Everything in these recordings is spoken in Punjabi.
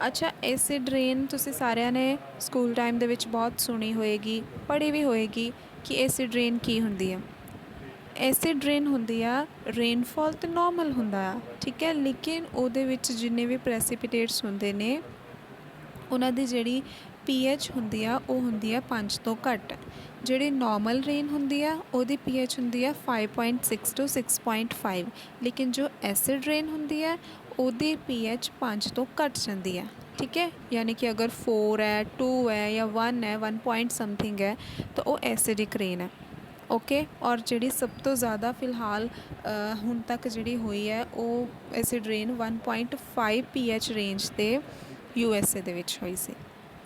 ਅੱਛਾ, ਐਸਿਡ ਰੇਨ ਤੁਸੀਂ ਸਾਰਿਆਂ ਨੇ ਸਕੂਲ ਟਾਈਮ ਦੇ ਵਿੱਚ ਬਹੁਤ ਸੁਣੀ ਹੋਏਗੀ, ਪੜ੍ਹੀ ਵੀ ਹੋਏਗੀ ਕਿ ਐਸਿਡ ਰੇਨ ਕੀ ਹੁੰਦੀ ਆ। ਐਸਿਡ ਰੇਨ ਹੁੰਦੀ ਆ, ਰੇਨਫਾਲ ਤਾਂ ਨੋਰਮਲ ਹੁੰਦਾ ਆ, ਠੀਕ ਹੈ, ਲੇਕਿਨ ਉਹਦੇ ਵਿੱਚ ਜਿੰਨੇ ਵੀ ਪ੍ਰੈਸੀਪੀਟੇਟਸ ਹੁੰਦੇ ਨੇ ਉਹਨਾਂ ਦੀ ਜਿਹੜੀ ਪੀਐਚ ਹੁੰਦੀ ਆ ਉਹ ਹੁੰਦੀ ਆ 5 ਤੋਂ ਘੱਟ। ਜਿਹੜੀ ਨੋਰਮਲ ਰੇਨ ਹੁੰਦੀ ਆ ਉਹਦੀ ਪੀਐਚ ਹੁੰਦੀ ਆ 5.6 ਤੋਂ 6.5, ਲੇਕਿਨ ਜੋ ਐਸਿਡ ਰੇਨ ਹੁੰਦੀ ਆ ਉਹਦੀ ਪੀਐਚ 5 ਤੋਂ ਘੱਟ ਜਾਂਦੀ ਆ, ਠੀਕ ਹੈ। ਯਾਨੀ ਕਿ ਅਗਰ 4 ਹੈ, 2 ਹੈ ਜਾਂ 1 ਹੈ, 1 ਪੁਆਇੰਟ ਸਮਥਿੰਗ ਹੈ ਤਾਂ ਉਹ ਐਸਿਡਿਕ ਰੇਨ ਹੈ। ਓਕੇ, ਔਰ ਜਿਹੜੀ ਸਭ ਤੋਂ ਜ਼ਿਆਦਾ ਫਿਲਹਾਲ ਹੁਣ ਤੱਕ ਜਿਹੜੀ ਹੋਈ ਹੈ ਉਹ ਐਸਿਡ ਰੇਨ 1.5 ਪੀਐਚ ਰੇਂਜ 'ਤੇ USA ਦੇ ਵਿੱਚ ਹੋਈ ਸੀ,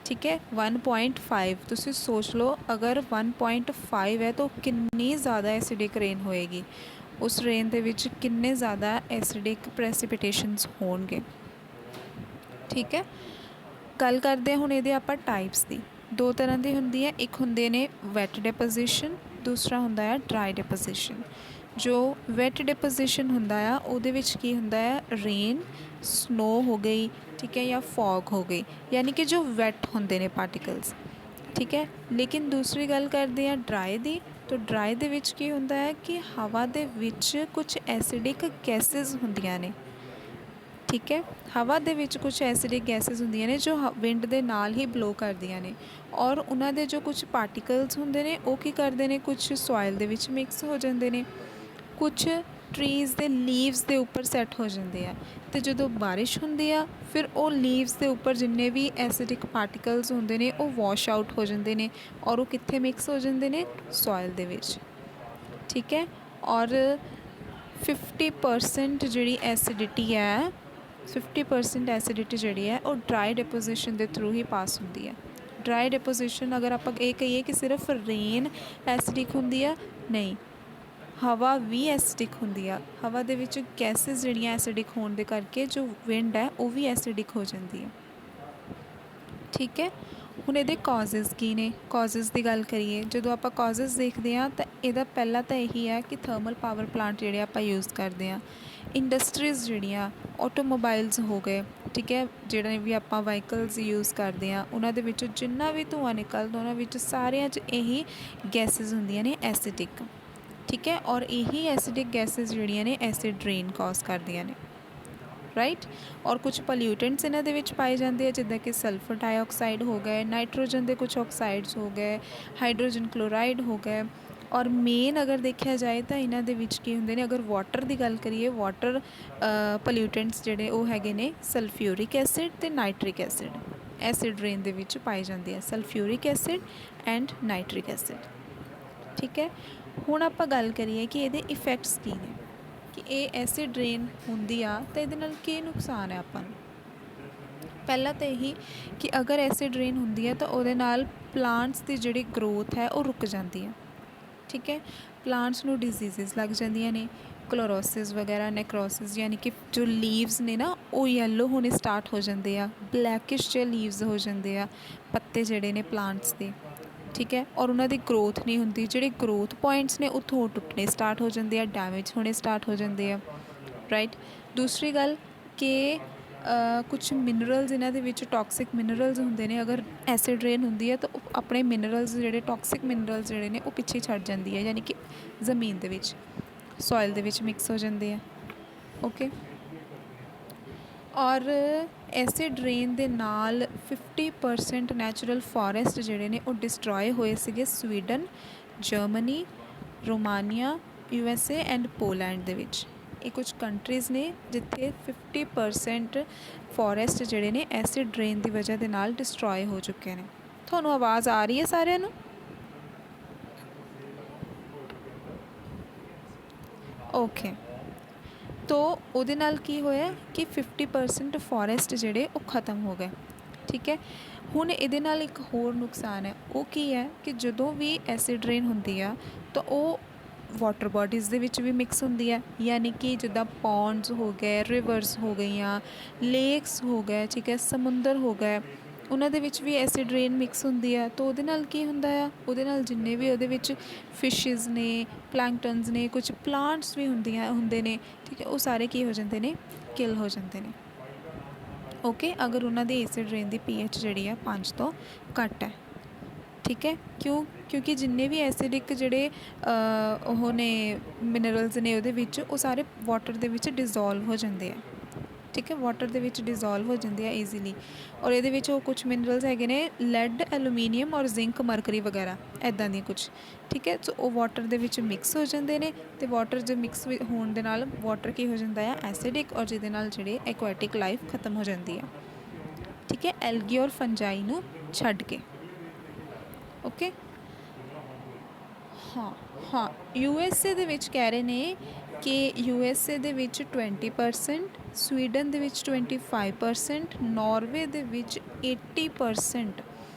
ਠੀਕ ਹੈ। 1.5 ਤੁਸੀਂ ਸੋਚ ਲਓ, ਅਗਰ 1.5 ਹੈ ਤਾਂ ਕਿੰਨੀ ਜ਼ਿਆਦਾ ਐਸਿਡਿਕ ਰੇਨ ਹੋਏਗੀ, ਉਸ ਰੇਨ ਦੇ ਵਿੱਚ ਕਿੰਨੇ ਜ਼ਿਆਦਾ ਐਸਿਡਿਕ ਪ੍ਰੈਸੀਪੀਟੇਸ਼ਨਸ ਹੋਣਗੇ, ਠੀਕ ਹੈ। ਗੱਲ ਕਰਦੇ ਹਾਂ ਹੁਣ ਇਹਦੇ ਆਪਾਂ ਟਾਈਪਸ ਦੀ। ਦੋ ਤਰ੍ਹਾਂ ਦੀ ਹੁੰਦੀ ਹੈ, ਇੱਕ ਹੁੰਦੇ ਨੇ ਵੈਟ ਡਿਪੋਜੀਸ਼ਨ, ਦੂਸਰਾ ਹੁੰਦਾ ਹੈ ਡਰਾਈ ਡਿਪੋਜੀਸ਼ਨ। ਜੋ ਵੈਟ ਡਿਪੋਜੀਸ਼ਨ ਹੁੰਦਾ ਆ ਉਹਦੇ ਵਿੱਚ ਕੀ ਹੁੰਦਾ ਹੈ, ਰੇਨ, ਸਨੋ ਹੋ ਗਈ, ਠੀਕ ਹੈ, ਜਾਂ ਫੌਗ ਹੋ ਗਈ, ਯਾਨੀ ਕਿ ਜੋ ਵੈਟ ਹੁੰਦੇ ਨੇ ਪਾਰਟੀਕਲਸ, ਠੀਕ ਹੈ। ਲੇਕਿਨ ਦੂਸਰੀ ਗੱਲ ਕਰਦੇ ਹਾਂ ਡਰਾਈ ਦੀ, ਤਾਂ ਡਰਾਈ ਦੇ ਵਿੱਚ ਕੀ ਹੁੰਦਾ ਹੈ ਕਿ ਹਵਾ ਦੇ ਵਿੱਚ ਕੁਝ ਐਸਿਡਿਕ ਗੈਸਿਸ ਹੁੰਦੀਆਂ ਨੇ, ਠੀਕ ਹੈ। ਹਵਾ ਦੇ ਵਿੱਚ ਕੁਝ ਐਸਿਡਿਕ ਗੈਸਿਸ ਹੁੰਦੀਆਂ ਨੇ ਜੋ ਵਿੰਡ ਦੇ ਨਾਲ ਹੀ ਬਲੋ ਕਰਦੀਆਂ ਨੇ, ਔਰ ਉਹਨਾਂ ਦੇ ਜੋ ਕੁਝ ਪਾਰਟੀਕਲਸ ਹੁੰਦੇ ਨੇ ਉਹ ਕੀ ਕਰਦੇ ਨੇ, ਕੁਝ ਸੋਇਲ ਦੇ ਵਿੱਚ ਮਿਕਸ ਹੋ ਜਾਂਦੇ ਨੇ, ਕੁਝ ਟਰੀਜ਼ ਦੇ ਲੀਵਸ ਦੇ ਉੱਪਰ ਸੈੱਟ ਹੋ ਜਾਂਦੇ ਆ, ਅਤੇ ਜਦੋਂ ਬਾਰਿਸ਼ ਹੁੰਦੀ ਆ ਫਿਰ ਉਹ ਲੀਵਸ ਦੇ ਉੱਪਰ ਜਿੰਨੇ ਵੀ ਐਸਿਡਿਕ ਪਾਰਟੀਕਲਸ ਹੁੰਦੇ ਨੇ ਉਹ ਵਾਸ਼ ਆਊਟ ਹੋ ਜਾਂਦੇ ਨੇ, ਔਰ ਉਹ ਕਿੱਥੇ ਮਿਕਸ ਹੋ ਜਾਂਦੇ ਨੇ, ਸੋਇਲ ਦੇ ਵਿੱਚ, ਠੀਕ ਹੈ। ਔਰ 50% ਜਿਹੜੀ ਐਸਿਡਿਟੀ ਹੈ, 50% ਐਸਿਡਿਟੀ ਜਿਹੜੀ ਹੈ ਉਹ ਡਰਾਈ ਡਿਪੋਜੀਸ਼ਨ ਦੇ ਥਰੂ ਹੀ ਪਾਸ ਹੁੰਦੀ ਹੈ। ਡਰਾਈ ਡਿਪੋਜੀਸ਼ਨ ਅਗਰ ਆਪਾਂ ਇਹ ਕਹੀਏ ਕਿ ਸਿਰਫ ਰੇਨ ਐਸਿਡਿਕ ਹੁੰਦੀ ਆ, ਨਹੀਂ, ਹਵਾ ਵੀ ਐਸਿਡਿਕ ਹੁੰਦੀ ਆ। ਹਵਾ ਦੇ ਵਿੱਚ ਗੈਸਿਸ ਜਿਹੜੀਆਂ ਐਸਿਡਿਕ ਹੋਣ ਦੇ ਕਰਕੇ ਜੋ ਵਿੰਡ ਹੈ ਉਹ ਵੀ ਐਸਿਡਿਕ ਹੋ ਜਾਂਦੀ ਹੈ, ਠੀਕ ਹੈ। ਹੁਣ ਇਹਦੇ ਕਾਜ਼ਿਸ ਕੀ ਨੇ, ਕਾਜ਼ਿਸ ਦੀ ਗੱਲ ਕਰੀਏ, ਜਦੋਂ ਆਪਾਂ ਕਾਜ਼ਿਸ ਦੇਖਦੇ ਹਾਂ ਤਾਂ ਇਹਦਾ ਪਹਿਲਾ ਤਾਂ ਇਹੀ ਹੈ ਕਿ ਥਰਮਲ ਪਾਵਰ ਪਲਾਂਟ ਜਿਹੜੇ ਆਪਾਂ ਯੂਜ਼ ਕਰਦੇ ਹਾਂ, ਇੰਡਸਟਰੀਜ਼ ਜਿਹੜੀਆਂ, ਆਟੋਮੋਬਾਈਲਸ ਹੋ ਗਏ, ਠੀਕ ਹੈ, ਜਿਹੜੇ ਵੀ ਆਪਾਂ ਵਹੀਕਲਸ ਯੂਜ਼ ਕਰਦੇ ਹਾਂ ਉਹਨਾਂ ਦੇ ਵਿੱਚੋਂ ਜਿੰਨਾ ਵੀ ਧੂੰਆਂ ਨਿਕਲਦਾ ਉਹਨਾਂ ਵਿੱਚ ਸਾਰਿਆਂ 'ਚ ਇਹੀ ਗੈਸਿਸ ਹੁੰਦੀਆਂ ਨੇ ਐਸਿਡਿਕ, ਠੀਕ ਹੈ। ਔਰ ਇਹੀ ਐਸਿਡਿਕ ਗੈਸਿਸ ਜਿਹੜੀਆਂ ਨੇ ਐਸਿਡ ਰੇਨ ਕਾਜ਼ ਕਰਦੀਆਂ ਨੇ, ਰਾਈਟ। ਔਰ ਕੁਝ ਪੋਲਿਊਟੈਂਟਸ ਇਹਨਾਂ ਦੇ ਵਿੱਚ ਪਾਏ ਜਾਂਦੇ ਆ, ਜਿੱਦਾਂ ਕਿ ਸਲਫਰ ਡਾਈਆਕਸਾਈਡ ਹੋ ਗਏ, ਨਾਈਟ੍ਰੋਜਨ ਦੇ ਕੁਝ ਆਕਸਾਈਡਸ ਹੋ ਗਏ, ਹਾਈਡਰੋਜਨ ਕਲੋਰਾਈਡ ਹੋ ਗਏ। ਔਰ ਮੇਨ ਅਗਰ ਦੇਖਿਆ ਜਾਏ ਤਾਂ ਇਹਨਾਂ ਦੇ ਵਿੱਚ ਕੀ ਹੁੰਦੇ ਨੇ, ਅਗਰ ਵਾਟਰ ਦੀ ਗੱਲ ਕਰੀਏ, ਵਾਟਰ ਪੋਲਿਊਟੈਂਟਸ ਜਿਹੜੇ ਉਹ ਹੈਗੇ ਨੇ ਸਲਫਿਊਰਿਕ ਐਸਿਡ ਅਤੇ ਨਾਈਟ੍ਰਿਕ ਐਸਿਡ, ਐਸਿਡ ਰੇਨ ਦੇ ਵਿੱਚ ਪਾਏ ਜਾਂਦੇ ਆ, sulphuric acid and nitric acid, ਠੀਕ ਹੈ। ਹੁਣ ਆਪਾਂ ਗੱਲ ਕਰੀਏ ਕਿ ਇਹਦੇ ਇਫੈਕਟਸ ਕੀ ਨੇ, ਕਿ ਇਹ ਐਸਿਡ ਰੇਨ ਹੁੰਦੀ ਆ ਤਾਂ ਇਹਦੇ ਨਾਲ ਕੀ ਨੁਕਸਾਨ ਹੈ ਆਪਾਂ ਨੂੰ। ਪਹਿਲਾਂ ਤਾਂ ਇਹੀ ਕਿ ਅਗਰ ਐਸਿਡ ਰੇਨ ਹੁੰਦੀ ਹੈ ਤਾਂ ਉਹਦੇ ਨਾਲ ਪਲਾਂਟਸ ਦੀ ਜਿਹੜੀ ਗਰੋਥ ਹੈ ਉਹ ਰੁਕ ਜਾਂਦੀ ਹੈ, ਠੀਕ ਹੈ। ਪਲਾਂਟਸ ਨੂੰ ਡਿਜ਼ੀਜ਼ਸ ਲੱਗ ਜਾਂਦੀਆਂ ਨੇ, ਕਲੋਰੋਸਿਸ ਵਗੈਰਾ, ਨੈਕਰੋਸਿਸ, ਯਾਨੀ ਕਿ ਜੋ ਲੀਵਸ ਨੇ ਨਾ ਉਹ ਯੈਲੋ ਹੋਣੇ ਸਟਾਰਟ ਹੋ ਜਾਂਦੇ ਆ, ਬਲੈਕਿਸ਼ ਜਿਹੇ ਲੀਵਸ ਹੋ ਜਾਂਦੇ ਆ ਪੱਤੇ ਜਿਹੜੇ ਨੇ ਪਲਾਂਟਸ ਦੇ, ਠੀਕ ਹੈ। ਔਰ ਉਹਨਾਂ ਦੀ ਗਰੋਥ ਨਹੀਂ ਹੁੰਦੀ, ਜਿਹੜੇ ਗਰੋਥ ਪੁਆਇੰਟਸ ਨੇ ਉੱਥੋਂ ਟੁੱਟਣੇ ਸਟਾਰਟ ਹੋ ਜਾਂਦੇ ਆ, ਡੈਮੇਜ ਹੋਣੇ ਸਟਾਰਟ ਹੋ ਜਾਂਦੇ ਆ, ਰਾਈਟ। ਦੂਸਰੀ ਗੱਲ ਕਿ ਕੁਛ ਮਿਨਰਲਸ ਇਹਨਾਂ ਦੇ ਵਿੱਚ ਟੌਕਸਿਕ ਮਿਨਰਲਸ ਹੁੰਦੇ ਨੇ, ਅਗਰ ਐਸਿਡ ਰੇਨ ਹੁੰਦੀ ਹੈ ਤਾਂ ਉਹ ਆਪਣੇ ਮਿਨਰਲਸ ਜਿਹੜੇ ਟੌਕਸਿਕ ਮਿਨਰਲਸ ਜਿਹੜੇ ਨੇ ਉਹ ਪਿੱਛੇ ਛੱਡ ਜਾਂਦੀ ਹੈ, ਯਾਨੀ ਕਿ ਜ਼ਮੀਨ ਦੇ ਵਿੱਚ, ਸੋਇਲ ਦੇ ਵਿੱਚ ਮਿਕਸ ਹੋ ਜਾਂਦੇ ਆ, ਓਕੇ। ਔਰ ਐਸਿਡ ਰੇਨ ਦੇ ਨਾਲ 50% ਨੈਚੁਰਲ ਫੋਰੈਸਟ ਜਿਹੜੇ ਨੇ ਉਹ ਡਿਸਟਰੋਏ ਹੋਏ ਸੀਗੇ Sweden, Germany, Romania, USA and Poland ਦੇ ਵਿੱਚ। ਇਹ ਕੁਝ ਕੰਟਰੀਜ਼ ਨੇ ਜਿੱਥੇ 50% ਫੋਰੈਸਟ ਜਿਹੜੇ ਨੇ ਐਸਿਡ ਰੇਨ ਦੀ ਵਜ੍ਹਾ ਦੇ ਨਾਲ ਡਿਸਟਰੋਏ ਹੋ ਚੁੱਕੇ ਨੇ। ਤੁਹਾਨੂੰ ਆਵਾਜ਼ ਆ ਰਹੀ ਹੈ ਸਾਰਿਆਂ ਨੂੰ? ਓਕੇ, ਤੋ ਉਹਦੇ ਨਾਲ ਕੀ ਹੋਇਆ ਕਿ 50% ਫੋਰੈਸਟ ਜਿਹੜੇ ਉਹ ਖ਼ਤਮ ਹੋ ਗਏ, ਠੀਕ ਹੈ। ਹੁਣ ਇਹਦੇ ਨਾਲ ਇੱਕ ਹੋਰ ਨੁਕਸਾਨ ਹੈ, ਉਹ ਕੀ ਹੈ ਕਿ ਜਦੋਂ ਵੀ ਐਸਿਡ ਰੇਨ ਹੁੰਦੀ ਆ ਤਾਂ ਉਹ ਵਾਟਰ ਬੋਡੀਜ਼ ਦੇ ਵਿੱਚ ਵੀ ਮਿਕਸ ਹੁੰਦੀ ਹੈ, ਯਾਨੀ ਕਿ ਜਿੱਦਾਂ ਪੌਂਡਸ ਹੋ ਗਏ, ਰਿਵਰਸ ਹੋ ਗਈਆਂ, ਲੇਕਸ ਹੋ ਗਏ, ਠੀਕ ਹੈ, ਸਮੁੰਦਰ ਹੋ ਗਏ, ਉਹਨਾਂ ਦੇ ਵਿੱਚ ਵੀ ਐਸਿਡ ਰੇਨ ਮਿਕਸ ਹੁੰਦੀ ਆ। ਤਾਂ ਉਹਦੇ ਨਾਲ ਕੀ ਹੁੰਦਾ ਆ, ਉਹਦੇ ਨਾਲ ਜਿੰਨੇ ਵੀ ਉਹਦੇ ਵਿੱਚ ਫਿਸ਼ਿਜ਼ ਨੇ, ਪਲੈਂਕਟਨਸ ਨੇ, ਕੁਝ ਪਲਾਂਟਸ ਵੀ ਹੁੰਦੇ ਨੇ, ਠੀਕ ਹੈ, ਉਹ ਸਾਰੇ ਕੀ ਹੋ ਜਾਂਦੇ ਨੇ, ਕਿਲ ਹੋ ਜਾਂਦੇ ਨੇ, ओके, अगर उन्होंने एसिड रेन की pH जी है 5 तो घट है। ठीक है, क्यों? क्योंकि जिन्ने भी एसिडिक जोड़े ने मिनरल्स ने वो सारे वाटर के डिजोल्व हो जाते हैं। ठीक है, वाटर के डिजोल्व हो जाते हैं ईजीली। और ये कुछ मिनरल्स है लैड, एलूमीनीयम और जिंक, मरकरी वगैरह इदा दी कुछ। ठीक है, सो वो वाटर के मिक्स हो जाते हैं तो वाटर जो मिक्स होने के नाल वाटर की हो जाता है एसिडिक, और जिहदे नाल जिहड़ी एक्वाटिक लाइफ खत्म हो जाती है। ठीक है, एल्गी और फंजाई नूं छड्ड के। ओके, हाँ हाँ, USA ਦੇ ਵਿੱਚ ਕਹਿ ਰਹੇ ਨੇ कि USA ਦੇ ਵਿੱਚ 20%, स्वीडन ਦੇ ਵਿੱਚ 25%, नॉर्वे ਦੇ ਵਿੱਚ 80%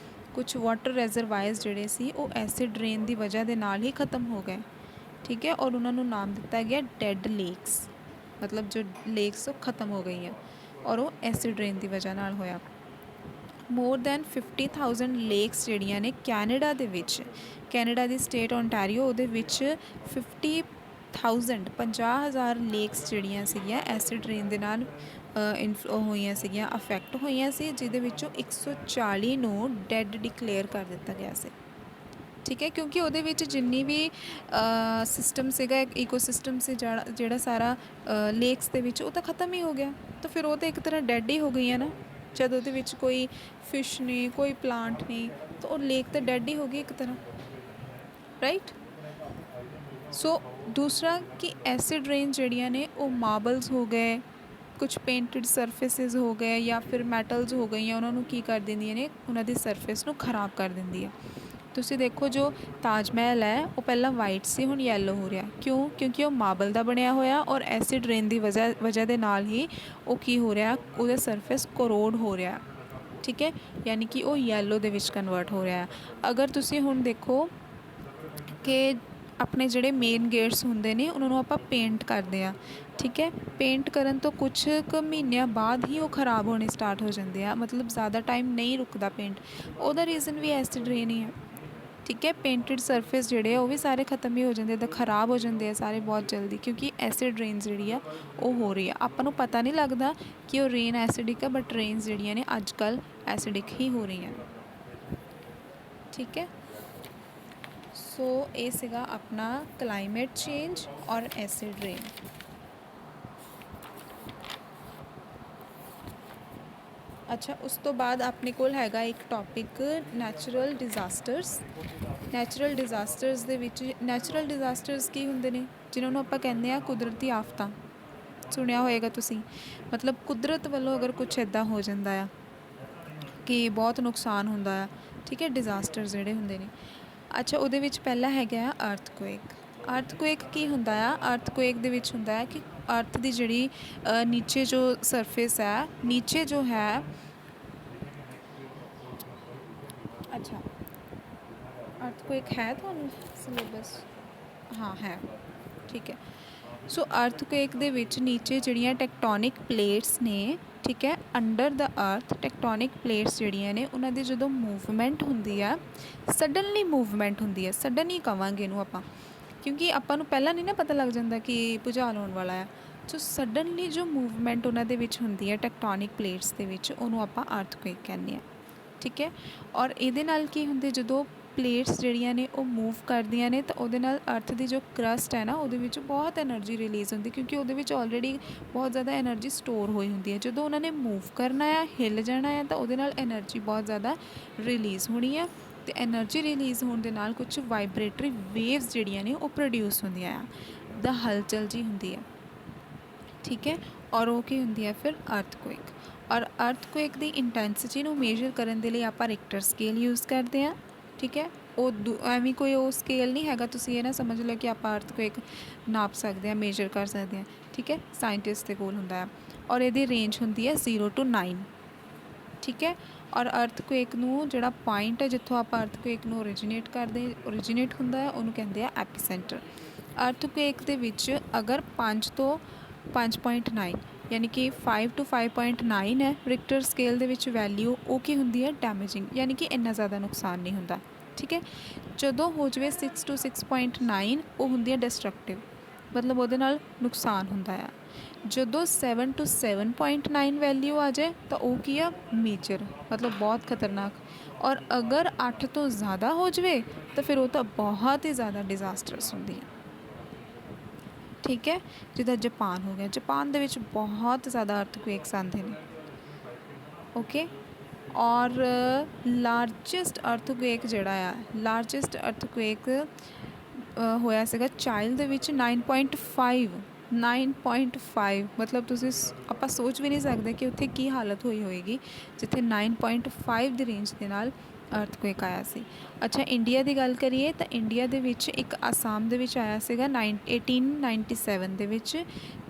कुछ वाटर रिजरवायर्स ਜਿਹੜੇ ਸੀ ਉਹ ਐਸਿਡ ਰੇਨ ਦੀ ਵਜ੍ਹਾ ਦੇ ਨਾਲ ਹੀ ਖਤਮ ਹੋ ਗਏ। ठीक है, और उन्होंने नाम दिता गया डेड लेक्स, मतलब जो लेक्स वो ख़त्म हो गई हैं और वो एसिड रेन की वजह नाल होया। मोर दैन 50,000 लेक्स जड़ियाँ ने कैनेडा दे विच, कैनेडा दी स्टेट ओंटारियो उहदे विच 50,000 50,000 लेक्स जड़ियाँ सीगियां एसिड रेन दे नाल होईयां सीगियां, अफैक्ट होईयां सी, जिहदे विचों 140 नूं डैड डिकलेयर कर दिता गया सी। ठीक है, क्योंकि उहदे विच जिन्नी भी सिस्टम सीगा ईकोसिस्टम से जिहड़ा सारा लेक्स दे विच वो तो ख़त्म ही हो गया, तो फिर वो तो एक तरह डैड ही हो गई है ना। जब ਉਹਦੇ ਵਿੱਚ कोई फिश नहीं, कोई प्लांट नहीं, तो वो लेक तो डैड ही हो गई एक तरह, राइट। सो दूसरा कि एसिड रेन जड़ियाँ ने वो मार्बल्स हो गए, कुछ पेंटेड सरफेसिस हो गए या फिर मैटल्स हो गई, उन्होंने की कर देंदियां ने, उन्होंने सरफेस को खराब कर देंदी है। तुसी देखो जो ताज महल है वो पहला वाइट से हुण येलो हो रहा, क्यों? क्योंकि वो मार्बल का बनया होया और एसिड रेन की वजह के नाल ही वो की हो रहा, वो सरफेस करोड हो रहा। ठीक है, यानी कि वो येलो दे विच कन्वर्ट हो रहा है। अगर तुसी हुण देखो कि अपने जोड़े मेन गेट्स होंगे ने उन्होंने आप पेंट करते हैं। ठीक है, पेंट करन तो कुछ क महीनों बाद ही वो खराब होने स्टार्ट हो जाते हैं, मतलब ज़्यादा टाइम नहीं रुकता पेंट। उसका रीज़न भी एसिड रेन ही है। ठीक है, पेंटेड सरफेस जोड़े वो भी सारे खत्म ही हो जाते हैं, खराब हो जाते हैं सारे बहुत जल्दी, क्योंकि एसिड रेन जी वो हो रही है। आपको पता नहीं लगता कि वो रेन एसिडिक है, बट रेन जड़ियाँ ने अजकल एसिडिक ही हो रही हैं। ठीक है, सो ये सीगा अपना क्लाइमेट चेंज और एसिड रेन। अच्छा, उस तो बाद अपने कोल हैगा एक topic natural disasters. Natural disasters दे विच नैचुरल डिजास्टर्स की हुंदे ने, जिन्होंने आपां कहंदे आ कुदरती आफतां। सुनिया होएगा तुसी, मतलब कुदरत वालों अगर कुछ इदा हो जाता है कि बहुत नुकसान होंदा है। ठीक है, डिजास्टर्स जिहड़े हुंदे ने। अच्छा, उहदे विच पहला हैगा अर्थक्वेक। अर्थक्वेक की हुंदा है? अर्थक्वेक दे विच हुंदा है कि अर्थ की जिहड़ी नीचे जो सरफेस है, नीचे जो है, अच्छा अर्थक्वेक है तुहानूं सिलेबस? हाँ है, ठीक है। सो अर्थक्वेक दे विच नीचे जिहड़ियां टैक्टोनिक प्लेट्स ने, ठीक है, under the earth tectonic plates जिहड़ियां ने उन्हां दी जदों मूवमेंट हुंदी है, सडनली मूवमेंट हुंदी है, सडन ही कवांगे इहनूं आपां, क्योंकि आपां नूं पहलां नहीं ना पता लग जांदा कि भुचाल होण वाला है। सो सडनली जो मूवमेंट उन्हां दे विच हुंदी है टैक्टोनिक प्लेट्स दे विच, उहनूं आपां अर्थक्वेक कहने आ। ठीक है, और ये नाल की हुंदे जदों प्लेट्स जड़ियाँ ने वो मूव करदियाँ ने, तो उहदे नाल अर्थ की जो क्रस्ट है ना, उहदे विच बहुत एनर्जी रिलीज़ होंदी, क्योंकि उहदे विच ऑलरेडी बहुत ज़्यादा एनर्जी स्टोर हुई होंदी है। जदों उन्होंने मूव करना है, हिल जाना है, तो उहदे नाल एनर्जी बहुत ज़्यादा रिलीज़ होनी है, तो एनर्जी रिलीज़ होने दे नाल कुछ वाइब्रेटरी वेव्स जड़ियाँ ने वो प्रोड्यूस होंदियां हैं, द हलचल जी होंदी है। ठीक है, और वो की होंदी है फिर अर्थक्वेक। और अर्थक्वेक की इंटेंसिटी नूं मेजर करने के लिए आप रिक्टर स्केल यूज़ करते हैं। ठीक है, वो एवं कोई वो स्केल नहीं हैगा, तुसीं ये ना समझ लो कि आप अर्थक्वेक नाप सकते हैं, मेजर कर सकते हैं। ठीक है, साइंटिस्ट के कोल हुंदा है, और ये रेंज होंदी है 0 to 9। ठीक है, और अर्थक्वेक नूं जिहड़ा पॉइंट है जिथों आप अर्थक्वेक नूं ओरिजिनेट हुंदा है, उहनूं कहंदे आ एपीसेंटर। अर्थक्वेक दे विच अगर 5 तो 5.9 यानी कि 5 to 5.9 है Richter scale they which value, वो की हुंदी है डैमेजिंग, यानी कि इन्ना ज़्यादा नुकसान नहीं हुंदा। ठीक है, जदों हो जाए 6 to 6.9 वो हुंदी है डिस्ट्रक्टिव। मतलब ਉਹਦੇ ਨਾਲ ਨੁਕਸਾਨ ਹੁੰਦਾ ਆ। ਜਦੋਂ 7 to 7.9 ਵੈਲਿਊ ਆ ਜਾਏ ਤਾਂ ਉਹ ਕੀ ਆ, ਮੇਜਰ, ਮਤਲਬ ਬਹੁਤ ਖਤਰਨਾਕ। ਔਰ ਅਗਰ 8 ਤੋਂ ਜ਼ਿਆਦਾ ਹੋ ਜਾਵੇ ਤਾਂ ਫਿਰ ਉਹ ਤਾਂ ਬਹੁਤ ਹੀ ਜ਼ਿਆਦਾ ਡਿਜ਼ਾਸਟਰਸ ਹੁੰਦੀ ਹੈ। ਠੀਕ ਹੈ, ਜਿੱਦਾਂ ਜਾਪਾਨ ਹੋ ਗਿਆ, ਜਾਪਾਨ ਦੇ ਵਿੱਚ ਬਹੁਤ ਜ਼ਿਆਦਾ ਅਰਥਕੁਏਕਸ ਆਉਂਦੇ ਨੇ। ਓਕੇ, ਔਰ ਲਾਰਜੈਸਟ ਅਰਥਕੁਏਕ ਜਿਹੜਾ ਆ, ਲਾਰਜੈਸਟ ਅਰਥਕੁਏਕ ਹੋਇਆ ਸੀਗਾ ਚਾਈਲਡ ਦੇ ਵਿੱਚ 9.5 ਮਤਲਬ ਤੁਸੀਂ ਆਪਾਂ ਸੋਚ ਵੀ ਨਹੀਂ ਸਕਦੇ ਕਿ ਉੱਥੇ ਕੀ ਹਾਲਤ ਹੋਈ ਹੋਏਗੀ ਜਿੱਥੇ 9.5 ਦੀ ਰੇਂਜ ਦੇ ਨਾਲ ਅਰਥਕੁਏਕ ਆਇਆ ਸੀ। ਅੱਛਾ, ਇੰਡੀਆ ਦੀ ਗੱਲ ਕਰੀਏ ਤਾਂ ਇੰਡੀਆ ਦੇ ਵਿੱਚ ਇੱਕ ਆਸਾਮ ਦੇ ਵਿੱਚ ਆਇਆ ਸੀਗਾ 1897 ਦੇ ਵਿੱਚ,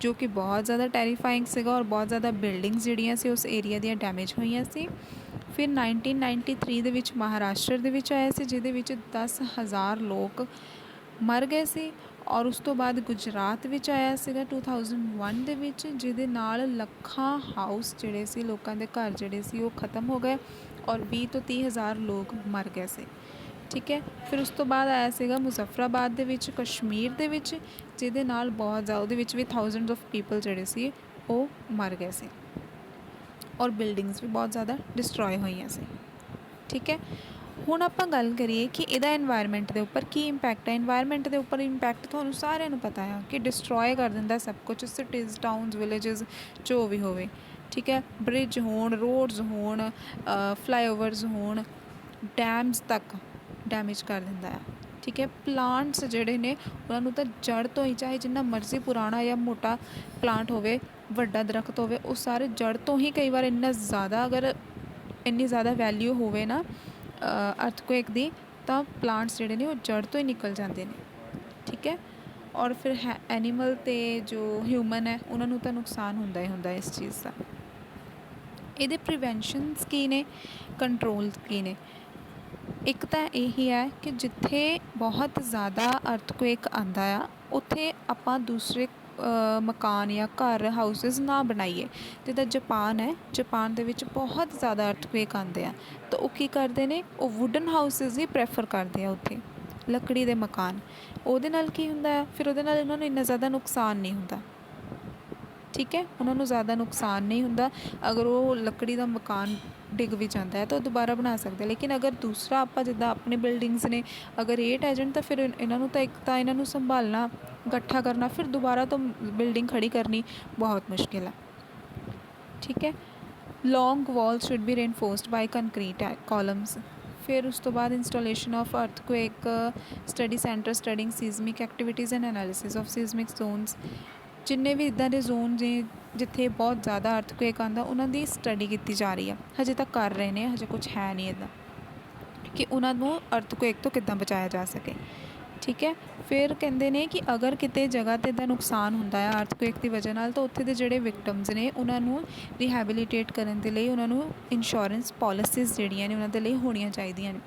ਜੋ ਕਿ ਬਹੁਤ ਜ਼ਿਆਦਾ ਟੈਰੀਫਾਇੰਗ ਸੀਗਾ ਔਰ ਬਹੁਤ ਜ਼ਿਆਦਾ ਬਿਲਡਿੰਗਸ ਜਿਹੜੀਆਂ ਸੀ ਉਸ ਏਰੀਆ ਦੀਆਂ ਡੈਮੇਜ ਹੋਈਆਂ ਸੀ। ਫਿਰ 1993 ਦੇ ਵਿੱਚ ਮਹਾਰਾਸ਼ਟਰ ਦੇ ਵਿੱਚ ਆਇਆ ਸੀ, ਜਿਹਦੇ ਵਿੱਚ 10,000 ਲੋਕ ਮਰ ਗਏ ਸੀ। ਔਰ ਉਸ ਤੋਂ ਬਾਅਦ ਗੁਜਰਾਤ ਵਿੱਚ ਆਇਆ ਸੀਗਾ 2001 ਦੇ ਵਿੱਚ, ਜਿਹਦੇ ਨਾਲ ਲੱਖਾਂ ਹਾਊਸ ਜਿਹੜੇ ਸੀ, ਲੋਕਾਂ ਦੇ ਘਰ ਜਿਹੜੇ ਸੀ ਉਹ ਖ਼ਤਮ ਹੋ ਗਏ ਔਰ 20 ਤੋਂ 30,000 ਲੋਕ ਮਰ ਗਏ ਸੀ। ਠੀਕ ਹੈ, ਫਿਰ ਉਸ ਤੋਂ ਬਾਅਦ ਆਇਆ ਸੀਗਾ ਮੁਜ਼ੱਫਰਾਬਾਦ ਦੇ ਵਿੱਚ, ਕਸ਼ਮੀਰ ਦੇ ਵਿੱਚ, ਜਿਹਦੇ ਨਾਲ ਬਹੁਤ ਜ਼ਿਆਦਾ, ਉਹਦੇ ਵਿੱਚ ਵੀ ਥਾਊਜ਼ੈਂਡਸ ਆਫ ਪੀਪਲ ਜਿਹੜੇ ਸੀ ਉਹ ਮਰ ਗਏ ਸੀ ਔਰ ਬਿਲਡਿੰਗਸ ਵੀ ਬਹੁਤ ਜ਼ਿਆਦਾ ਡਿਸਟਰੋਏ ਹੋਈਆਂ ਸੀ। ਠੀਕ ਹੈ, ਹੁਣ ਆਪਾਂ ਗੱਲ ਕਰੀਏ ਕਿ ਇਹਦਾ ਇਨਵਾਇਰਮੈਂਟ ਦੇ ਉੱਪਰ ਕੀ ਇੰਪੈਕਟ ਹੈ। ਇਨਵਾਇਰਮੈਂਟ ਦੇ ਉੱਪਰ ਇੰਪੈਕਟ ਤੁਹਾਨੂੰ ਸਾਰਿਆਂ ਨੂੰ ਪਤਾ ਆ ਕਿ ਡਿਸਟਰੋਏ ਕਰ ਦਿੰਦਾ ਸਭ ਕੁਝ, ਸਿਟੀਜ਼, ਟਾਊਨਸ, ਵਿਲੇਜਸ, ਜੋ ਵੀ ਹੋਵੇ। ਠੀਕ ਹੈ, ਬ੍ਰਿਜ ਹੋਣ, ਰੋਡਸ ਹੋਣ, ਫਲਾਈਓਵਰਸ ਹੋਣ, ਡੈਮਸ ਤੱਕ ਡੈਮੇਜ ਕਰ ਦਿੰਦਾ ਆ। ਠੀਕ ਹੈ, ਪਲਾਂਟਸ ਜਿਹੜੇ ਨੇ ਉਹਨਾਂ ਨੂੰ ਤਾਂ ਜੜ੍ਹ ਤੋਂ ਹੀ, ਚਾਹੇ ਜਿੰਨਾ ਮਰਜ਼ੀ ਪੁਰਾਣਾ ਜਾਂ ਮੋਟਾ ਪਲਾਂਟ ਹੋਵੇ, ਵੱਡਾ ਦਰਖਤ ਹੋਵੇ, ਉਹ ਸਾਰੇ ਜੜ੍ਹ ਤੋਂ ਹੀ, ਕਈ ਵਾਰ ਇੰਨਾ ਜ਼ਿਆਦਾ, ਅਗਰ ਇੰਨੀ ਜ਼ਿਆਦਾ ਵੈਲਿਊ ਹੋਵੇ ਨਾ ਅਰਥਕੁਏਕ ਦੀ, ਤਾਂ ਪਲਾਂਟਸ ਜਿਹੜੇ ਨੇ ਉਹ ਜੜ੍ਹ ਤੋਂ ਹੀ ਨਿਕਲ ਜਾਂਦੇ ਨੇ। ਠੀਕ ਹੈ, ਔਰ ਫਿਰ ਐਨੀਮਲ ਅਤੇ ਜੋ ਹਿਊਮਨ ਹੈ ਉਹਨਾਂ ਨੂੰ ਤਾਂ ਨੁਕਸਾਨ ਹੁੰਦਾ ਹੀ ਹੁੰਦਾ ਇਸ ਚੀਜ਼ ਦਾ। ਇਹਦੇ ਪ੍ਰੀਵੈਂਸ਼ਨਸ ਕੀ ਨੇ, ਕੰਟਰੋਲਸ ਕੀ ਨੇ? ਇੱਕ ਤਾਂ ਇਹੀ ਹੈ ਕਿ ਜਿੱਥੇ ਬਹੁਤ ਜ਼ਿਆਦਾ ਅਰਥਕੁਏਕ ਆਉਂਦਾ ਆ ਉੱਥੇ ਆਪਾਂ ਦੂਸਰੇ ਮਕਾਨ ਜਾਂ ਘਰ, ਹਾਊਸਿਸ ਨਾ ਬਣਾਈਏ। ਜਿੱਦਾਂ ਜਾਪਾਨ ਹੈ, ਜਾਪਾਨ ਦੇ ਵਿੱਚ ਬਹੁਤ ਜ਼ਿਆਦਾ ਅਰਥਕੁਏਕ ਆਉਂਦੇ ਆ ਤਾਂ ਉਹ ਕੀ ਕਰਦੇ ਨੇ, ਉਹ ਵੁਡਨ ਹਾਊਸਿਸ ਹੀ ਪ੍ਰੈਫਰ ਕਰਦੇ ਆ ਉੱਥੇ, ਲੱਕੜੀ ਦੇ ਮਕਾਨ। ਉਹਦੇ ਨਾਲ ਕੀ ਹੁੰਦਾ ਆ, ਫਿਰ ਉਹਦੇ ਨਾਲ ਉਹਨਾਂ ਨੂੰ ਇੰਨਾ ਜ਼ਿਆਦਾ ਨੁਕਸਾਨ ਨਹੀਂ ਹੁੰਦਾ। ਠੀਕ ਹੈ, ਉਹਨਾਂ ਨੂੰ ਜ਼ਿਆਦਾ ਨੁਕਸਾਨ ਨਹੀਂ ਹੁੰਦਾ। ਅਗਰ ਉਹ ਲੱਕੜੀ ਦਾ ਮਕਾਨ ਡਿੱਗ ਵੀ ਜਾਂਦਾ ਹੈ ਤਾਂ ਉਹ ਦੁਬਾਰਾ ਬਣਾ ਸਕਦੇ। ਲੇਕਿਨ ਅਗਰ ਦੂਸਰਾ ਆਪਾਂ ਜਿੱਦਾਂ ਆਪਣੇ ਬਿਲਡਿੰਗਸ ਨੇ, ਅਗਰ ਇਹ ਢਹਿ ਜਾਣ ਤਾਂ ਫਿਰ ਇਹਨਾਂ ਨੂੰ ਤਾਂ, ਇੱਕ ਤਾਂ ਇਹਨਾਂ ਨੂੰ ਸੰਭਾਲਣਾ, ਇਕੱਠਾ ਕਰਨਾ, ਫਿਰ ਦੁਬਾਰਾ ਤੋਂ ਬਿਲਡਿੰਗ ਖੜੀ ਕਰਨੀ ਬਹੁਤ ਮੁਸ਼ਕਿਲ ਹੈ। ਠੀਕ ਹੈ, long wall should be reinforced by concrete columns. ਫਿਰ ਉਸ ਤੋਂ ਬਾਅਦ installation of earthquake study centre studying seismic activities and analysis of seismic zones. ਜਿੰਨੇ ਵੀ ਇੱਦਾਂ ਦੇ ਜ਼ੋਨ ਨੇ ਜਿੱਥੇ ਬਹੁਤ ਜ਼ਿਆਦਾ ਅਰਥਕੁਏਕ ਆਉਂਦਾ, ਉਹਨਾਂ ਦੀ ਸਟੱਡੀ ਕੀਤੀ ਜਾ ਰਹੀ ਆ, ਹਜੇ ਤੱਕ ਕਰ ਰਹੇ ਨੇ, ਹਜੇ ਕੁਛ ਹੈ ਨਹੀਂ ਇੱਦਾਂ ਕਿ ਉਹਨਾਂ ਨੂੰ ਅਰਥਕੁਏਕ ਤੋਂ ਕਿੱਦਾਂ ਬਚਾਇਆ ਜਾ ਸਕੇ। ਠੀਕ ਹੈ, ਫਿਰ ਕਹਿੰਦੇ ਨੇ ਕਿ ਅਗਰ ਕਿਤੇ ਜਗ੍ਹਾ 'ਤੇ ਦਾ ਨੁਕਸਾਨ ਹੁੰਦਾ ਹੈ ਅਰਥਕੁਏਕ ਦੀ ਵਜ੍ਹਾ ਨਾਲ, ਤਾਂ ਉੱਥੇ ਦੇ ਜਿਹੜੇ ਵਿਕਟਮਸ ਨੇ ਉਹਨਾਂ ਨੂੰ ਰੀਹੈਬਿਲੀਟੇਟ ਕਰਨ ਦੇ ਲਈ ਉਹਨਾਂ ਨੂੰ ਇੰਸ਼ੋਰੈਂਸ ਪੋਲਿਸੀਜ਼ ਜਿਹੜੀਆਂ ਨੇ ਉਹਨਾਂ ਦੇ ਲਈ ਹੋਣੀਆਂ ਚਾਹੀਦੀਆਂ ਨੇ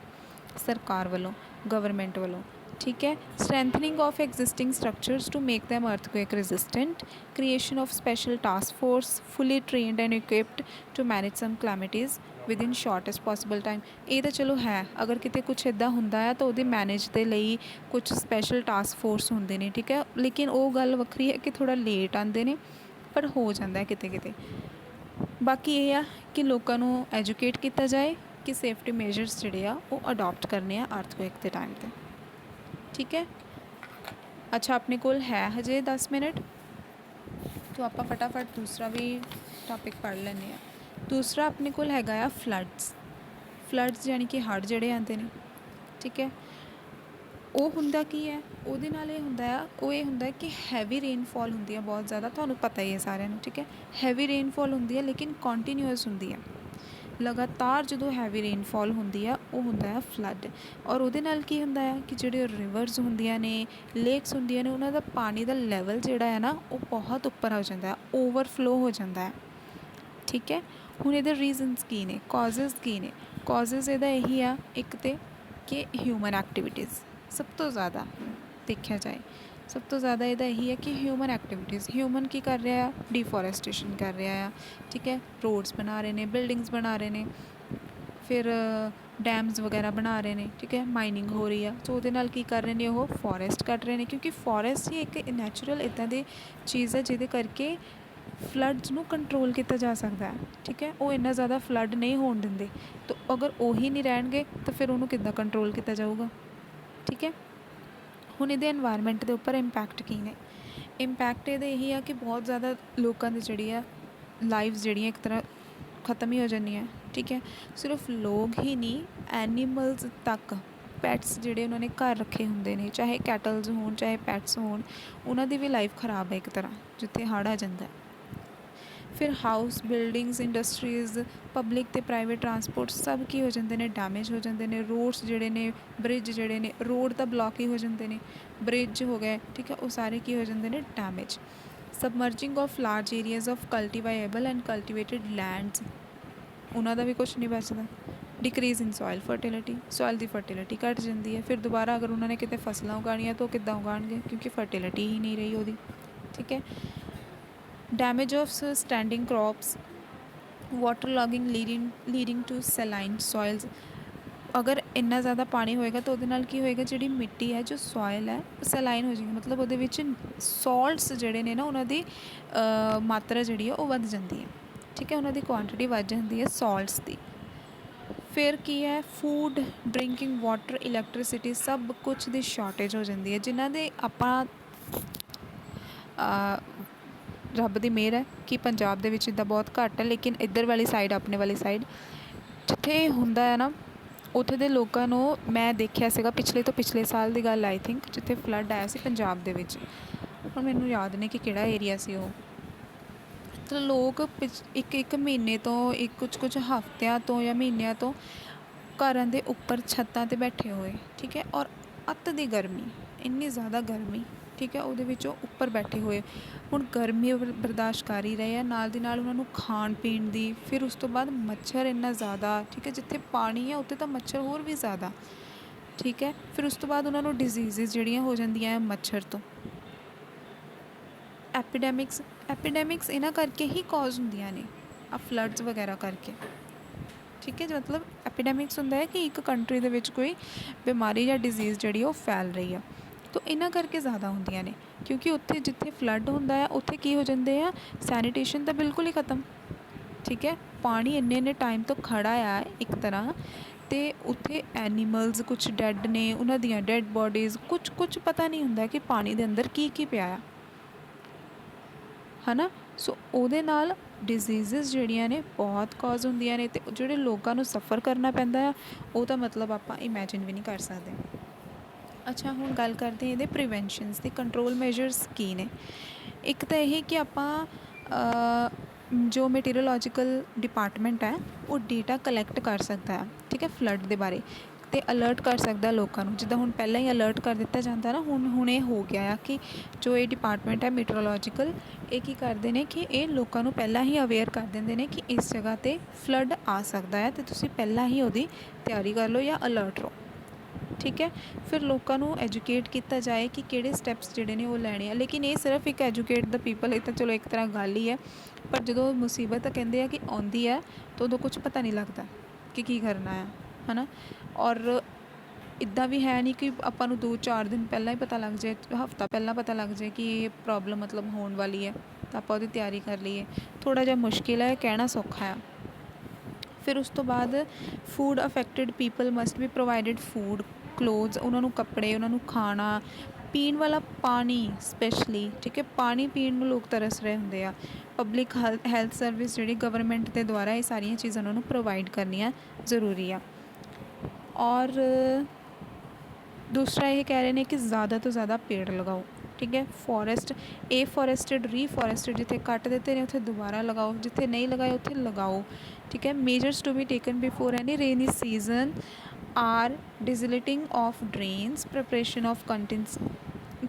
ਸਰਕਾਰ ਵੱਲੋਂ, ਗਵਰਨਮੈਂਟ ਵੱਲੋਂ। ਠੀਕ ਹੈ, strengthening of existing structures to make them earthquake resistant, creation of special task force fully trained and equipped to manage some calamities within shortest possible time. ਇਹ ਤਾਂ ਚਲੋ ਹੈ, ਅਗਰ ਕਿਤੇ ਕੁਛ ਇੱਦਾਂ ਹੁੰਦਾ ਹੈ ਤਾਂ ਉਹਦੇ ਮੈਨੇਜ ਦੇ ਲਈ ਕੁਛ ਸਪੈਸ਼ਲ ਟਾਸਕ ਫੋਰਸ ਹੁੰਦੇ ਨੇ। ਠੀਕ ਹੈ, ਲੇਕਿਨ ਉਹ ਗੱਲ ਵੱਖਰੀ ਹੈ ਕਿ ਥੋੜ੍ਹਾ ਲੇਟ ਆਉਂਦੇ ਨੇ, ਪਰ ਹੋ ਜਾਂਦਾ ਕਿਤੇ ਕਿਤੇ। ਬਾਕੀ ਇਹ ਆ ਕਿ ਲੋਕਾਂ ਨੂੰ ਐਜੂਕੇਟ ਕੀਤਾ ਜਾਏ ਕਿ ਸੇਫਟੀ ਮੇਜਰਸ ਜਿਹੜੇ ਆ ਉਹ ਅਡੋਪਟ ਕਰਨੇ ਆ ਅਰਥਕੁਏਕ ਦੇ ਟਾਈਮ 'ਤੇ। ਠੀਕ ਹੈ, ਅੱਛਾ, ਆਪਣੇ ਕੋਲ ਹੈ ਹਜੇ 10 ਮਿੰਟ, ਤਾਂ ਆਪਾਂ ਫਟਾਫਟ ਦੂਸਰਾ ਵੀ ਟੋਪਿਕ ਪੜ੍ਹ ਲੈਂਦੇ ਹਾਂ। ਦੂਸਰਾ ਆਪਣੇ ਕੋਲ ਹੈਗਾ ਆ ਫਲੱਡਸ। ਫਲੱਡਸ ਯਾਨੀ ਕਿ ਹੜ੍ਹ ਜਿਹੜੇ ਆਉਂਦੇ ਨੇ। ਠੀਕ ਹੈ, ਉਹ ਹੁੰਦਾ ਕੀ ਹੈ, ਉਹਦੇ ਨਾਲ ਇਹ ਹੁੰਦਾ ਆ, ਉਹ ਇਹ ਹੁੰਦਾ ਕਿ ਹੈਵੀ ਰੇਨਫੋਲ ਹੁੰਦੀ ਹੈ ਬਹੁਤ ਜ਼ਿਆਦਾ, ਤੁਹਾਨੂੰ ਪਤਾ ਹੀ ਹੈ ਸਾਰਿਆਂ ਨੂੰ। ਠੀਕ ਹੈ, ਹੈਵੀ ਰੇਨਫੋਲ ਹੁੰਦੀ ਹੈ ਲੇਕਿਨ ਕੰਟੀਨਿਊਅਸ ਹੁੰਦੀ ਹੈ, ਲਗਾਤਾਰ ਜਦੋਂ ਹੈਵੀ ਰੇਨਫੋਲ ਹੁੰਦੀ ਆ ਉਹ ਹੁੰਦਾ ਆ ਫਲੱਡ। ਔਰ ਉਹਦੇ ਨਾਲ ਕੀ ਹੁੰਦਾ ਆ ਕਿ ਜਿਹੜੇ ਰਿਵਰਸ ਹੁੰਦੀਆਂ ਨੇ, ਲੇਕਸ ਹੁੰਦੀਆਂ ਨੇ, ਉਹਨਾਂ ਦਾ ਪਾਣੀ ਦਾ ਲੈਵਲ ਜਿਹੜਾ ਹੈ ਨਾ ਉਹ ਬਹੁਤ ਉੱਪਰ ਹੋ ਜਾਂਦਾ, ਓਵਰਫਲੋ ਹੋ ਜਾਂਦਾ ਹੈ। ਠੀਕ ਹੈ, ਹੁਣ ਇਹਦੇ ਰੀਜ਼ਨਸ ਕੀ ਨੇ, ਕਾਜ਼ਸ ਕੀ ਨੇ? ਕਾਜ਼ਸ ਇਹਦਾ ਇਹੀ ਆ, ਇੱਕ ਤਾਂ ਕਿ ਹਿਊਮਨ ਐਕਟੀਵਿਟੀਜ਼ ਸਭ ਤੋਂ ਜ਼ਿਆਦਾ ਦੇਖਿਆ ਜਾਏ, ਸਭ ਤੋਂ ਜ਼ਿਆਦਾ ਇਹਦਾ ਇਹੀ ਹੈ ਕਿ ਹਿਊਮਨ ਐਕਟੀਵਿਟੀਜ਼। ਹਿਊਮਨ ਕੀ ਕਰ ਰਿਹਾ ਆ, ਡੀਫੋਰੈਸਟੇਸ਼ਨ ਕਰ ਰਿਹਾ ਆ। ਠੀਕ ਹੈ, ਰੋਡਸ ਬਣਾ ਰਹੇ ਨੇ, ਬਿਲਡਿੰਗਸ ਬਣਾ ਰਹੇ ਨੇ, ਫਿਰ ਡੈਮਸ ਵਗੈਰਾ ਬਣਾ ਰਹੇ ਨੇ, ਠੀਕ ਹੈ, ਮਾਈਨਿੰਗ ਹੋ ਰਹੀ ਆ। ਸੋ ਉਹਦੇ ਨਾਲ ਕੀ ਕਰ ਰਹੇ ਨੇ, ਉਹ ਫੋਰੈਸਟ ਕੱਟ ਰਹੇ ਨੇ, ਕਿਉਂਕਿ ਫੋਰੈਸਟ ਹੀ ਇੱਕ ਨੈਚੁਰਲ ਇੱਦਾਂ ਦੀ ਚੀਜ਼ ਹੈ ਜਿਹਦੇ ਕਰਕੇ ਫਲੱਡਸ ਨੂੰ ਕੰਟਰੋਲ ਕੀਤਾ ਜਾ ਸਕਦਾ ਹੈ, ਠੀਕ ਹੈ। ਉਹ ਇੰਨਾ ਜ਼ਿਆਦਾ ਫਲੱਡ ਨਹੀਂ ਹੋਣ ਦਿੰਦੇ, ਤਾਂ ਅਗਰ ਉਹੀ ਨਹੀਂ ਰਹਿਣਗੇ ਤਾਂ ਫਿਰ ਉਹਨੂੰ ਕਿੱਦਾਂ ਕੰਟਰੋਲ ਕੀਤਾ ਜਾਊਗਾ, ਠੀਕ ਹੈ। ਹੁਣ ਇਹਦੇ ਇਨਵਾਇਰਮੈਂਟ ਦੇ ਉੱਪਰ ਇੰਪੈਕਟ ਕੀ ਨੇ? ਇੰਪੈਕਟ ਇਹਦੇ ਇਹੀ ਆ ਕਿ ਬਹੁਤ ਜ਼ਿਆਦਾ ਲੋਕਾਂ ਦੀ ਜਿਹੜੀ ਆ ਲਾਈਵਸ ਜਿਹੜੀਆਂ ਇੱਕ ਤਰ੍ਹਾਂ ख़त्म ही हो जानी है, ठीक है। सिर्फ लोग ही नहीं, एनीमल्स तक, ਪੈਟਸ ਜਿਹੜੇ ਉਹਨਾਂ ਨੇ ਘਰ ਰੱਖੇ ਹੁੰਦੇ ਨੇ, ਚਾਹੇ ਕੈਟਲਸ ਹੋਣ ਚਾਹੇ ਪੈਟਸ ਹੋਣ, ਉਹਨਾਂ ਦੀ ਵੀ ਲਾਈਫ ਖ਼ਰਾਬ ਹੈ ਇੱਕ ਤਰ੍ਹਾਂ, ਜਿੱਥੇ ਹੜ੍ਹ ਆ ਜਾਂਦਾ। ਫਿਰ ਹਾਊਸ, ਬਿਲਡਿੰਗਸ, ਇੰਡਸਟਰੀਜ਼, ਪਬਲਿਕ ਅਤੇ ਪ੍ਰਾਈਵੇਟ ਟਰਾਂਸਪੋਰਟ ਸਭ ਕੀ ਹੋ ਜਾਂਦੇ ਨੇ, ਡੈਮੇਜ ਹੋ ਜਾਂਦੇ ਨੇ। ਰੋਡਸ ਜਿਹੜੇ ਨੇ, ਬ੍ਰਿਜ ਜਿਹੜੇ ਨੇ, ਰੋਡ ਤਾਂ ਬਲੋਕ ਹੀ ਹੋ ਜਾਂਦੇ ਨੇ, ਬ੍ਰਿਜ ਹੋ ਗਏ, ਠੀਕ ਹੈ, ਉਹ ਸਾਰੇ ਕੀ ਹੋ ਜਾਂਦੇ ਨੇ, damage. Submerging of large areas of cultivable and cultivated lands, ਉਹਨਾਂ ਦਾ ਵੀ ਕੁਛ ਨਹੀਂ ਬਚਦਾ। Decrease in soil fertility, soil ਦੀ ਫਰਟੀਲਿਟੀ ਘੱਟ ਜਾਂਦੀ ਹੈ। ਫਿਰ ਦੁਬਾਰਾ ਅਗਰ ਉਹਨਾਂ ਨੇ ਕਿਤੇ ਫਸਲਾਂ ਉਗਾਉਣੀਆਂ ਤਾਂ ਉਹ ਕਿੱਦਾਂ ਉਗਾਉਣਗੇ, ਕਿਉਂਕਿ ਫਰਟੀਲਿਟੀ ਹੀ ਨਹੀਂ ਰਹੀ ਉਹਦੀ, ਠੀਕ ਹੈ। Damage of standing crops, water logging leading to saline soils, ਅਗਰ ਇੰਨਾ ਜ਼ਿਆਦਾ ਪਾਣੀ ਹੋਏਗਾ ਤਾਂ ਉਹਦੇ ਨਾਲ ਕੀ ਹੋਏਗਾ, ਜਿਹੜੀ ਮਿੱਟੀ ਹੈ, ਜੋ ਸੋਇਲ ਹੈ, ਉਹ ਸੈਲਾਈਨ ਹੋ ਜਾਏਗੀ, ਮਤਲਬ ਉਹਦੇ ਵਿੱਚ ਸੋਲਟਸ ਜਿਹੜੇ ਨੇ ਨਾ, ਉਹਨਾਂ ਦੀ ਮਾਤਰਾ ਜਿਹੜੀ ਹੈ ਉਹ ਵੱਧ ਜਾਂਦੀ ਹੈ, ਠੀਕ ਹੈ, ਉਹਨਾਂ ਦੀ ਕੁਆਂਟਿਟੀ ਵੱਧ ਜਾਂਦੀ ਹੈ ਸੋਲਟਸ ਦੀ। ਫਿਰ ਕੀ ਹੈ, ਫੂਡ, ਡਰਿੰਕਿੰਗ ਵਾਟਰ, ਇਲੈਕਟ੍ਰੀਸਿਟੀ, ਸਭ ਕੁਛ ਦੀ ਸ਼ਾਰਟੇਜ ਹੋ ਜਾਂਦੀ ਹੈ, ਜਿਨ੍ਹਾਂ ਦੇ ਆਪਾਂ ਰੱਬ ਦੀ ਮਿਹਰ ਹੈ ਕਿ ਪੰਜਾਬ ਦੇ ਵਿੱਚ ਇੱਦਾਂ ਬਹੁਤ ਘੱਟ ਹੈ, ਲੇਕਿਨ ਇੱਧਰ ਵਾਲੀ ਸਾਈਡ, ਆਪਣੇ ਵਾਲੀ ਸਾਈਡ ਜਿੱਥੇ ਹੁੰਦਾ ਹੈ ਨਾ, ਉੱਥੇ ਦੇ ਲੋਕਾਂ ਨੂੰ ਮੈਂ ਦੇਖਿਆ ਸੀਗਾ, ਪਿਛਲੇ ਸਾਲ ਦੀ ਗੱਲ ਆਈ ਥਿੰਕ, ਜਿੱਥੇ ਫਲੱਡ ਆਇਆ ਸੀ ਪੰਜਾਬ ਦੇ ਵਿੱਚ। ਹੁਣ ਮੈਨੂੰ ਯਾਦ ਨਹੀਂ ਕਿ ਕਿਹੜਾ ਏਰੀਆ ਸੀ ਉਹ। ਤਾਂ ਲੋਕ ਇੱਕ ਮਹੀਨੇ ਤੋਂ, ਕੁਛ ਹਫ਼ਤਿਆਂ ਤੋਂ ਜਾਂ ਮਹੀਨਿਆਂ ਤੋਂ ਘਰਾਂ ਦੇ ਉੱਪਰ ਛੱਤਾਂ 'ਤੇ ਬੈਠੇ ਹੋਏ, ਠੀਕ ਹੈ, ਔਰ ਅੱਤ ਦੀ ਗਰਮੀ, ਇੰਨੀ ਜ਼ਿਆਦਾ ਗਰਮੀ, ਠੀਕ ਹੈ, ਉਹਦੇ ਵਿੱਚ ਉਹ ਉੱਪਰ ਬੈਠੇ ਹੋਏ। ਹੁਣ ਗਰਮੀ ਬਰਦਾਸ਼ਤ ਕਰ ਹੀ ਰਹੇ ਆ, ਨਾਲ ਦੀ ਨਾਲ ਉਹਨਾਂ ਨੂੰ ਖਾਣ ਪੀਣ ਦੀ, ਫਿਰ ਉਸ ਤੋਂ ਬਾਅਦ ਮੱਛਰ ਇੰਨਾ ਜ਼ਿਆਦਾ, ਠੀਕ ਹੈ, ਜਿੱਥੇ ਪਾਣੀ ਹੈ ਉੱਥੇ ਤਾਂ ਮੱਛਰ ਹੋਰ ਵੀ ਜ਼ਿਆਦਾ, ਠੀਕ ਹੈ। ਫਿਰ ਉਸ ਤੋਂ ਬਾਅਦ ਉਹਨਾਂ ਨੂੰ ਡਿਜ਼ੀਜ਼ਜ਼ ਜਿਹੜੀਆਂ ਹੋ ਜਾਂਦੀਆਂ ਮੱਛਰ ਤੋਂ। ਐਪੀਡੈਮਿਕਸ ਇਹਨਾਂ ਕਰਕੇ ਹੀ ਕੌਜ਼ ਹੁੰਦੀਆਂ ਨੇ, ਆ ਫਲੱਡਸ ਵਗੈਰਾ ਕਰਕੇ, ਠੀਕ ਹੈ। ਮਤਲਬ ਐਪੀਡੈਮਿਕਸ ਹੁੰਦਾ ਹੈ ਕਿ ਇੱਕ ਕੰਟਰੀ ਦੇ ਵਿੱਚ ਕੋਈ ਬਿਮਾਰੀ ਜਾਂ ਡਿਜ਼ੀਜ਼ ਜਿਹੜੀ ਉਹ ਫੈਲ ਰਹੀ ਆ, ਤਾਂ ਇਹਨਾਂ ਕਰਕੇ ਜ਼ਿਆਦਾ ਹੁੰਦੀਆਂ ਨੇ, ਕਿਉਂਕਿ ਉੱਥੇ ਜਿੱਥੇ ਫਲੱਡ ਹੁੰਦਾ ਹੈ ਉੱਥੇ ਕੀ ਹੋ ਜਾਂਦੇ ਆ, ਸੈਨੀਟੇਸ਼ਨ ਤਾਂ ਬਿਲਕੁਲ ਹੀ ਖ਼ਤਮ, ਠੀਕ ਹੈ। ਪਾਣੀ ਇੰਨੇ ਟਾਈਮ ਤੋਂ ਖੜ੍ਹਾ ਆ ਇੱਕ ਤਰ੍ਹਾਂ, ਅਤੇ ਉੱਥੇ ਐਨੀਮਲਸ ਕੁਛ ਡੈਡ ਨੇ, ਉਹਨਾਂ ਦੀਆਂ ਡੈਡ ਬੋਡੀਜ਼, ਕੁਛ ਪਤਾ ਨਹੀਂ ਹੁੰਦਾ ਕਿ ਪਾਣੀ ਦੇ ਅੰਦਰ ਕੀ ਪਿਆ ਆ, ਹੈ ਨਾ। ਸੋ ਉਹਦੇ ਨਾਲ ਡਿਜ਼ੀਜ਼ਜ਼ ਜਿਹੜੀਆਂ ਨੇ ਬਹੁਤ ਕੌਜ਼ ਹੁੰਦੀਆਂ ਨੇ, ਅਤੇ ਜਿਹੜੇ ਲੋਕਾਂ ਨੂੰ ਸਫ਼ਰ ਕਰਨਾ ਪੈਂਦਾ ਆ, ਉਹ ਤਾਂ ਮਤਲਬ ਆਪਾਂ ਇਮੈਜਿਨ ਵੀ ਨਹੀਂ ਕਰ ਸਕਦੇ। ਅੱਛਾ, ਹੁਣ ਗੱਲ ਕਰਦੇ ਹਾਂ ਇਹਦੇ ਪ੍ਰੀਵੈਂਸ਼ਨਸ ਦੇ, ਕੰਟਰੋਲ ਮੈਜਰਸ ਕੀ ਨੇ। ਇੱਕ ਤਾਂ ਇਹ ਕਿ ਆਪਾਂ ਜੋ ਮੀਟੀਰੀਓਲੋਜੀਕਲ ਡਿਪਾਰਟਮੈਂਟ ਹੈ ਉਹ ਡੇਟਾ ਕਲੈਕਟ ਕਰ ਸਕਦਾ ਹੈ, ਠੀਕ ਹੈ, ਫਲੱਡ ਦੇ ਬਾਰੇ, ਅਤੇ ਅਲਰਟ ਕਰ ਸਕਦਾ ਲੋਕਾਂ ਨੂੰ। ਜਿੱਦਾਂ ਹੁਣ ਪਹਿਲਾਂ ਹੀ ਅਲਰਟ ਕਰ ਦਿੱਤਾ ਜਾਂਦਾ ਨਾ, ਹੁਣ ਇਹ ਹੋ ਗਿਆ ਆ ਕਿ ਜੋ ਇਹ ਡਿਪਾਰਟਮੈਂਟ ਹੈ ਮੀਟੀਰੀਓਲੋਜੀਕਲ, ਇਹ ਕੀ ਕਰਦੇ ਨੇ ਕਿ ਇਹ ਲੋਕਾਂ ਨੂੰ ਪਹਿਲਾਂ ਹੀ ਅਵੇਅਰ ਕਰ ਦਿੰਦੇ ਨੇ ਕਿ ਇਸ ਜਗ੍ਹਾ 'ਤੇ ਫਲੱਡ ਆ ਸਕਦਾ ਹੈ, ਅਤੇ ਤੁਸੀਂ ਪਹਿਲਾਂ ਹੀ ਉਹਦੀ ਤਿਆਰੀ ਕਰ ਲਓ ਜਾਂ ਅਲਰਟ ਰਹੋ, ਠੀਕ ਹੈ। ਫਿਰ ਲੋਕਾਂ ਨੂੰ ਐਜੂਕੇਟ ਕੀਤਾ ਜਾਏ ਕਿ ਕਿਹੜੇ ਸਟੈਪਸ ਜਿਹੜੇ ਨੇ ਉਹ ਲੈਣੇ ਆ, ਲੇਕਿਨ ਇਹ ਸਿਰਫ ਇੱਕ ਐਜੂਕੇਟ ਦਾ ਪੀਪਲ, ਇਹ ਤਾਂ ਚਲੋ ਇੱਕ ਤਰ੍ਹਾਂ ਗੱਲ ਹੀ ਹੈ, ਪਰ ਜਦੋਂ ਮੁਸੀਬਤ ਕਹਿੰਦੇ ਆ ਕਿ ਆਉਂਦੀ ਹੈ ਤਾਂ ਉਦੋਂ ਕੁਛ ਪਤਾ ਨਹੀਂ ਲੱਗਦਾ ਕਿ ਕੀ ਕਰਨਾ ਹੈ ਨਾ। ਔਰ ਇੱਦਾਂ ਵੀ ਹੈ ਨਹੀਂ ਕਿ ਆਪਾਂ ਨੂੰ 2-4 ਦਿਨ ਪਹਿਲਾਂ ਹੀ ਪਤਾ ਲੱਗ ਜਾਏ, ਹਫ਼ਤਾ ਪਹਿਲਾਂ ਪਤਾ ਲੱਗ ਜਾਏ ਕਿ ਇਹ ਪ੍ਰੋਬਲਮ ਮਤਲਬ ਹੋਣ ਵਾਲੀ ਹੈ, ਤਾਂ ਆਪਾਂ ਉਹਦੀ ਤਿਆਰੀ ਕਰ ਲਈਏ, ਥੋੜ੍ਹਾ ਜਿਹਾ ਮੁਸ਼ਕਿਲ ਹੈ, ਕਹਿਣਾ ਸੌਖਾ ਆ। ਫਿਰ ਉਸ ਤੋਂ ਬਾਅਦ food affected people must B provided food, clothes, ਉਹਨਾਂ ਨੂੰ ਕੱਪੜੇ, ਉਹਨਾਂ ਨੂੰ ਖਾਣਾ, ਪੀਣ ਵਾਲਾ ਪਾਣੀ ਸਪੈਸ਼ਲੀ, ਠੀਕ ਹੈ, ਪਾਣੀ ਪੀਣ ਨੂੰ ਲੋਕ ਤਰਸ ਰਹੇ ਹੁੰਦੇ ਆ। ਪਬਲਿਕ ਹੈਲਥ ਸਰਵਿਸ ਜਿਹੜੀ ਗਵਰਨਮੈਂਟ ਦੇ ਦੁਆਰਾ ਇਹ ਸਾਰੀਆਂ ਚੀਜ਼ਾਂ ਉਹਨਾਂ ਨੂੰ ਪ੍ਰੋਵਾਈਡ ਕਰਨੀਆਂ ਜ਼ਰੂਰੀ ਆ। ਔਰ ਦੂਸਰਾ ਇਹ ਕਹਿ ਰਹੇ ਨੇ ਕਿ ਜ਼ਿਆਦਾ ਤੋਂ ਜ਼ਿਆਦਾ ਪੇੜ ਲਗਾਓ, ਠੀਕ ਹੈ। ਰੀਫੋਰੈਸਟਡ ਜਿੱਥੇ ਕੱਟ ਦਿੱਤੇ ਨੇ ਉੱਥੇ ਦੁਬਾਰਾ ਲਗਾਓ, ਜਿੱਥੇ ਨਹੀਂ ਲਗਾਏ ਉੱਥੇ ਲਗਾਓ, ਠੀਕ ਹੈ। Measures to be taken before any rainy season are desilting of drains, preparation of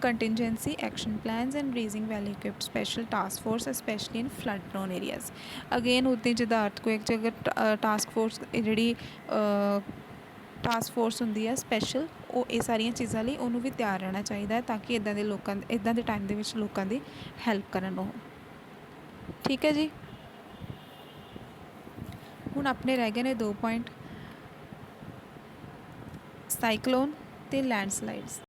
contingency action plans and raising well equipped special task force especially in flood prone areas। Again ਉੱਦਾਂ ਜਿੱਦਾਂ ਅਰਥਕੁਏਕ 'ਚ ਅਗਰ ਟਾਸਕ ਫੋਰਸ ਜਿਹੜੀ ਟਾਸਕ ਫੋਰਸ ਹੁੰਦੀ ਹੈ ਸਪੈਸ਼ਲ, ਉਹ ਇਹ ਸਾਰੀਆਂ ਚੀਜ਼ਾਂ ਲਈ ਉਹਨੂੰ ਵੀ ਤਿਆਰ ਰਹਿਣਾ ਚਾਹੀਦਾ ਹੈ, ਤਾਂ ਕਿ ਇੱਦਾਂ ਦੇ ਟਾਈਮ ਦੇ ਵਿੱਚ ਲੋਕਾਂ ਦੀ ਹੈਲਪ ਕਰਨ ਉਹ, ਠੀਕ ਹੈ ਜੀ। ਹੁਣ ਆਪਣੇ ਰਹਿ ਗਏ ਨੇ 2 ਪੁਆਇੰਟ। ਸਾਈਕਲੋਨ ਤੇ ਲੈਂਡਸਲਾਈਡਸ।